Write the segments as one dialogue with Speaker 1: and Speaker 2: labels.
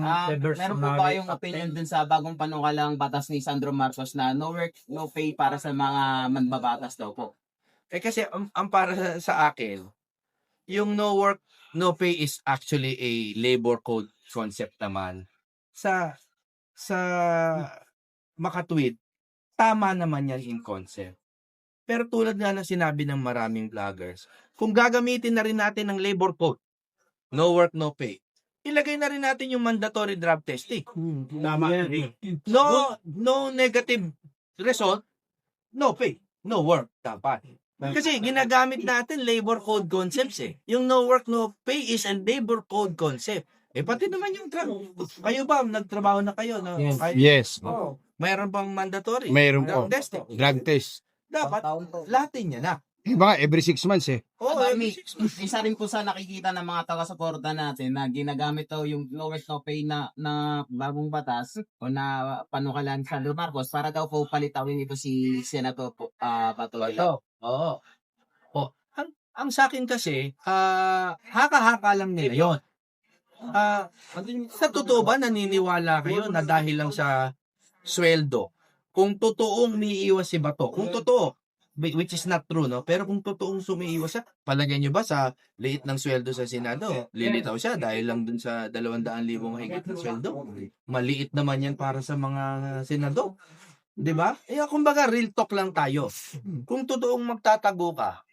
Speaker 1: Meron po ba kayong opinion dun sa bagong panukalang batas ni Sandro Marcos na no work, no pay para sa mga manbabatas daw po?
Speaker 2: Kasi ang para sa akin, yung no work, no pay is actually a labor code concept naman. Sa makatwid, tama naman yan in concept. Pero tulad nga ng sinabi ng maraming vloggers, kung gagamitin na rin natin ng labor code, no work, no pay, ilagay na rin natin yung mandatory drug testing.
Speaker 3: Tama.
Speaker 2: No negative result, no pay, no work. Dapat. Kasi ginagamit natin labor code concepts eh. Yung no work, no pay is a labor code concept. Pati naman yung drug. Kayo ba, nagtrabaho na kayo? No?
Speaker 3: Yes.
Speaker 2: Oh, mayroon bang mandatory?
Speaker 3: Mayroon
Speaker 2: drug
Speaker 3: po.
Speaker 2: testing.
Speaker 3: Drug test.
Speaker 2: Dapat, latin niya na.
Speaker 3: Iba nga, every 6 months eh.
Speaker 2: Oo,
Speaker 1: Madami. Isa rin po sa nakikita ng mga taga-suporta natin na ginagamit daw yung no work, no pay na bagong batas o na panukalan sa Sandro Marcos para daw po palitawin ito si Senator Bato.
Speaker 2: Oo. Oh, ang sa akin kasi, haka-haka lang nila yon. Sa totoo ba naniniwala kayo na dahil lang sa sweldo, kung totoong umiiwas si Bato, kung totoo, which is not true, no? Pero kung totoong sumiiwas siya, palagay niyo ba sa liit ng sweldo sa Senado, lilitaw siya dahil lang dun sa 200,000 mahigit na sweldo? Maliit naman yan para sa mga senador. 'Di ba? Kumbaga real talk lang tayo. Kung totoong magtatago ka,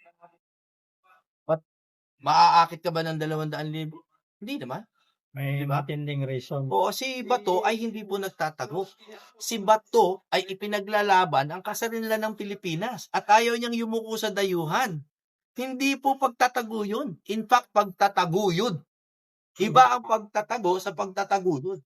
Speaker 2: maaakit ka ba ng 200,000? Hindi naman.
Speaker 4: May matinding reason.
Speaker 2: Oo, si Bato ay hindi po nagtatago. Si Bato ay ipinaglalaban ang kasarinlan ng Pilipinas at ayaw niyang yumuko sa dayuhan. Hindi po pagtatago yun. In fact, pagtatago yun. Iba ang pagtatago sa pagtatago yun.